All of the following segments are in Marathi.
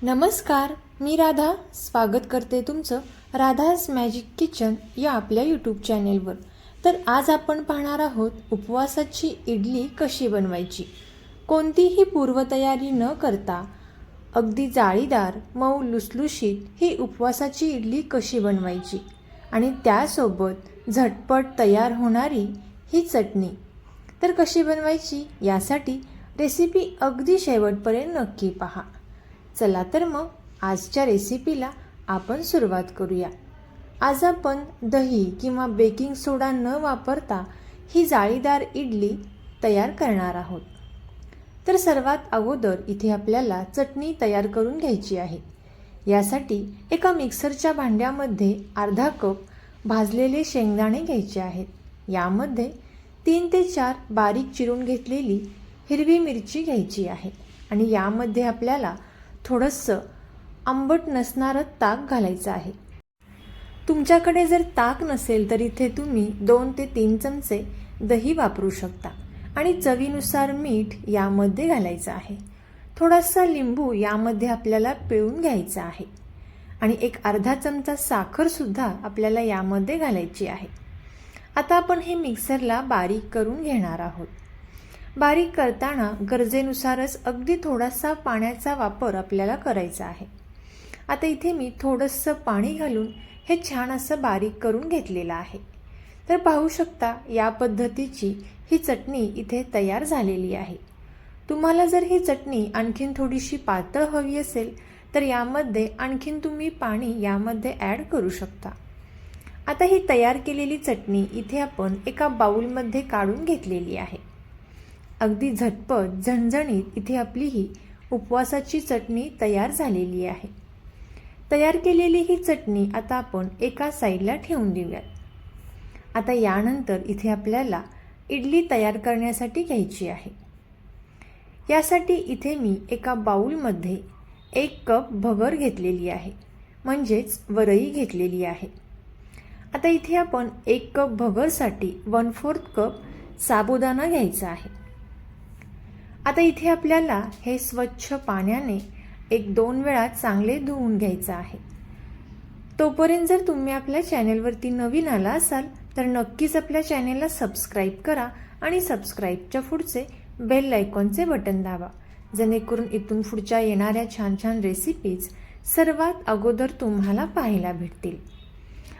नमस्कार, मी राधा स्वागत करते तुमचं राधाज मॅजिक किचन या आपल्या यूट्यूब चॅनेलवर। तर आज आपण पाहणार आहोत उपवासाची इडली कशी बनवायची। कोणतीही पूर्वतयारी न करता अगदी जाळीदार मऊ लुसलुशीत ही उपवासाची इडली कशी बनवायची आणि त्यासोबत झटपट तयार होणारी ही चटणी तर कशी बनवायची यासाठी रेसिपी अगदी शेवटपर्यंत नक्की पहा। चला तर मग आजच्या रेसिपीला आपण सुरुवात करूया। आज आपण दही किंवा बेकिंग सोडा न वापरता ही जाळीदार इडली तयार करणार आहोत। तर सर्वात अगोदर इथे आपल्याला चटणी तयार करून घ्यायची आहे। यासाठी एका मिक्सरच्या भांड्यामध्ये अर्धा कप भाजलेले शेंगदाणे घ्यायचे आहेत। यामध्ये 3 ते 4 बारीक चिरून घेतलेली हिरवी मिरची घ्यायची आहे आणि यामध्ये आपल्याला थोडंसं आंबट नसणारं ताक घालायचं आहे। तुमच्याकडे जर ताक नसेल तर इथे तुम्ही 2 ते 3 चमचे दही वापरू शकता आणि चवीनुसार मीठ यामध्ये घालायचं आहे। थोडासा लिंबू यामध्ये आपल्याला पिळून घ्यायचा आहे आणि एक अर्धा चमचा साखर सुद्धा आपल्याला यामध्ये घालायची आहे। आता आपण हे मिक्सरला बारीक करून घेणार आहोत। बारीक करताना गरजेनुसारच अगदी थोडासा पाण्याचा वापर आपल्याला करायचा आहे। आता इथे मी थोडंसं पाणी घालून हे छान असं बारीक करून घेतलेलं आहे। तर पाहू शकता या पद्धतीची ही चटणी इथे तयार झालेली आहे। तुम्हाला जर ही चटणी आणखीन थोडीशी पातळ हवी असेल तर यामध्ये आणखीन तुम्ही पाणी यामध्ये ॲड करू शकता। आता ही तयार केलेली चटणी इथे आपण एका बाउलमध्ये काढून घेतलेली आहे। अगदी झटपट झणझणीत इथे आपली ही उपवासाची चटणी तयार झालेली आहे। तयार केलेली ही चटणी आता आपण एका साईडला ठेवून देऊयात। आता यानंतर इथे आपल्याला इडली तयार करण्यासाठी घ्यायची आहे। यासाठी इथे मी एका बाउलमध्ये 1 कप भगर घेतलेली आहे, म्हणजेच वरई घेतलेली आहे। आता इथे आपण 1 कप भगरसाठी 1/4 कप साबुदाणा घ्यायचा आहे। आता इथे आपल्याला हे स्वच्छ पाण्याने 1-2 वेळा चांगले धुवून घ्यायचं आहे। तोपर्यंत जर तुम्ही आपल्या चॅनेलवरती नवीन आला असाल तर नक्कीच आपल्या चॅनेलला सबस्क्राईब करा आणि सबस्क्राईबच्या पुढचे बेल आयकॉनचे बटन दाबा, जेणेकरून इथून पुढच्या येणाऱ्या छान छान रेसिपीज सर्वात अगोदर तुम्हाला पाहायला भेटतील।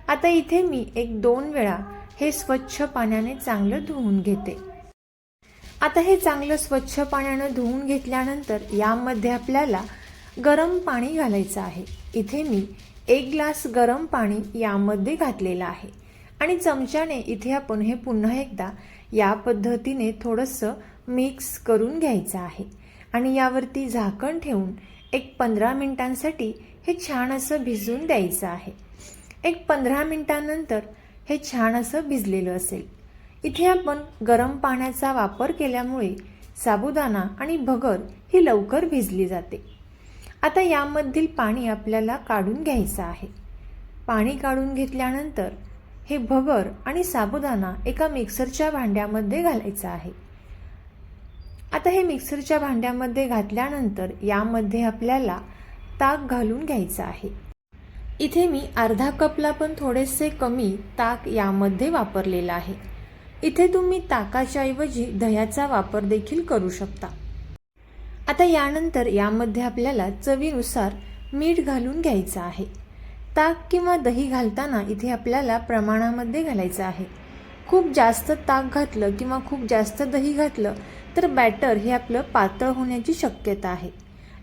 आता इथे मी 1-2 वेळा हे स्वच्छ पाण्याने चांगलं धुवून घेते। आता हे चांगलं स्वच्छ पाण्याने धुवून घेतल्यानंतर यामध्ये आपल्याला गरम पाणी घालायचं आहे। इथे मी 1 ग्लास गरम पाणी यामध्ये घातलेलं आहे आणि चमच्याने इथे आपण हे पुन्हा एकदा या पद्धतीने थोडंसं मिक्स करून घ्यायचं आहे आणि यावरती झाकण ठेवून एक 15 मिनिटांसाठी हे छान असं भिजवून द्यायचं आहे। एक 15 मिनिटांनंतर हे छान असं भिजलेलं असेल। इथे आपण गरम पाण्याचा वापर केल्यामुळे साबुदाणा आणि भगर ही लवकर भिजली जाते। आता यामधील पाणी आपल्याला काढून घ्यायचं आहे। पाणी काढून घेतल्यानंतर हे भगर आणि साबुदाणा एका मिक्सरच्या भांड्यामध्ये घालायचं आहे। आता हे मिक्सरच्या भांड्यामध्ये घातल्यानंतर यामध्ये आपल्याला ताक घालून घ्यायचं आहे। इथे मी अर्धा कपला पण थोडेसे कमी ताक यामध्ये वापरलेलं आहे। इथे तुम्ही ताकाच्या ऐवजी दह्याचा वापर देखील करू शकता। आता यानंतर यामध्ये आपल्याला चवीनुसार मीठ घालून घ्यायचं आहे। ताक किंवा दही घालताना इथे आपल्याला प्रमाणामध्ये घालायचं आहे। खूप जास्त ताक घातलं किंवा खूप जास्त दही घातलं तर बॅटर हे आपलं पातळ होण्याची शक्यता आहे।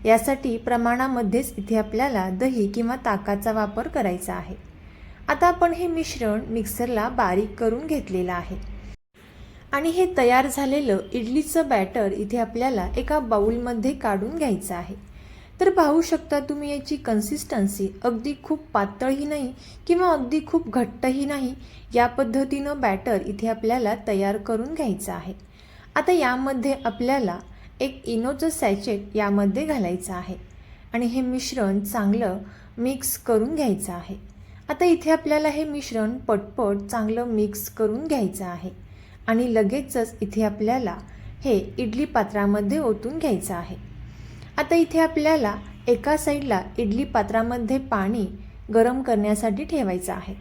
यासाठी प्रमाणामध्येच इथे आपल्याला दही किंवा ताकाचा वापर करायचा आहे। आता आपण हे मिश्रण मिक्सरला बारीक करून घेतलेलं आहे आणि हे तयार झालेलं इडलीचं बॅटर इथे आपल्याला एका बाउलमध्ये काढून घ्यायचं आहे। तर पाहू शकता तुम्ही याची कन्सिस्टन्सी अगदी खूप पातळही नाही किंवा अगदी खूप घट्टही नाही, या पद्धतीनं बॅटर इथे आपल्याला तयार करून घ्यायचं आहे। आता यामध्ये आपल्याला एक इनोचं सॅचेट यामध्ये घालायचं आहे आणि हे मिश्रण चांगलं मिक्स करून घ्यायचं आहे। आता इथे आपल्याला हे मिश्रण पटपट चांगलं मिक्स करून घ्यायचं आहे आणि लगेचच इथे आपल्याला हे इडली पात्रामध्ये ओतून घ्यायचं आहे। आता इथे आपल्याला एका साईडला इडली पात्रामध्ये पाणी गरम करण्यासाठी ठेवायचं आहे.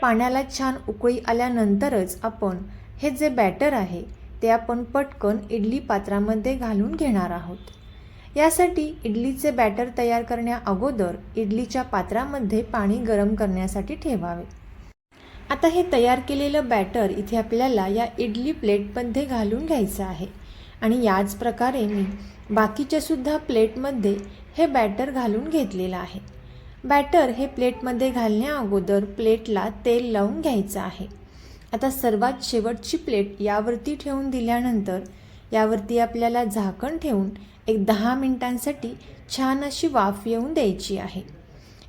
पाण्याला छान उकळी आल्यानंतरच आपण हे जे बॅटर आहे ते आपण पटकन इडली पात्रामध्ये घालून घेणार आहोत. यासाठी इडलीचे बॅटर तयार करण्या अगोदर इडलीच्या पात्रामध्ये पाणी गरम करण्यासाठी ठेवावे. आता हे तयार केलेलं बॅटर इथे आपल्याला या इडली प्लेटमध्ये घालून घ्यायचं आहे आणि याच प्रकारे मी बाकीच्या सुद्धा प्लेटमध्ये हे बॅटर घालून घेतलेलं आहे. बॅटर हे प्लेटमध्ये घालण्या अगोदर प्लेटला तेल लावून घ्यायचं आहे. आता सर्वात शेवटची प्लेट यावरती ठेवून दिल्यानंतर यावरती आपल्याला झाकण ठेवून एक 10 मिनिटांसाठी छान अशी वाफ येऊन द्यायची आहे.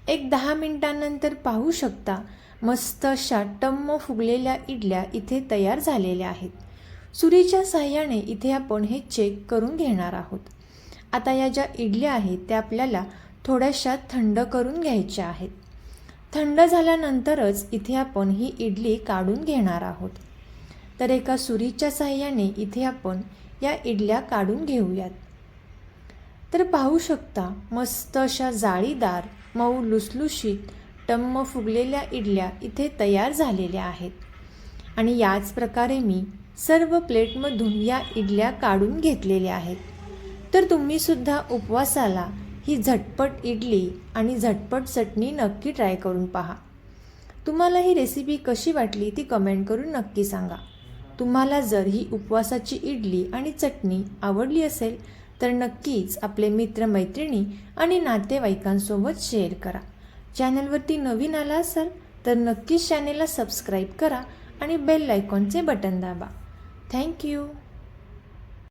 एक 10 मिनिटांनंतर पाहू शकता मस्त अशा टम्म फुगलेल्या इडल्या इथे तयार झालेल्या आहेत. सुरीच्या साहाय्याने इथे आपण हे चेक करून घेणार आहोत. आता या ज्या इडल्या आहेत त्या आपल्याला थोड्याशा थंड करून घ्यायच्या आहेत. थंड झाल्यानंतरच इथे आपण ही इडली काढून घेणार आहोत. तर एका सुरीच्या साहाय्याने इथे आपण या इडल्या काढून घेऊयात. तर पाहू शकता मस्त अशा जाळीदार मऊ लुसलुशीत टम्म फुगलेल्या इडल्या इथे तयार झालेल्या आहेत आणि याच प्रकारे मी सर्व प्लेटमधून या इडल्या काढून घेतलेल्या आहेत. तर तुम्ही सुद्धा उपवासाला ही झटपट इडली आणि झटपट चटणी नक्की ट्राय करून पहा. तुम्हाला ही रेसिपी कशी वाटली ती कमेंट करून नक्की सांगा. तुम्हाला जर ही उपवासाची इडली आणि चटणी आवडली असेल तर नक्कीच आपले मित्रमैत्रिणी आणि नातेवाईकांसोबत शेअर करा. चॅनलवरती नवीन आला असाल तर नक्कीच चॅनेलला सबस्क्राईब करा आणि बेल आयकॉनचे बटन दाबा. थँक्यू.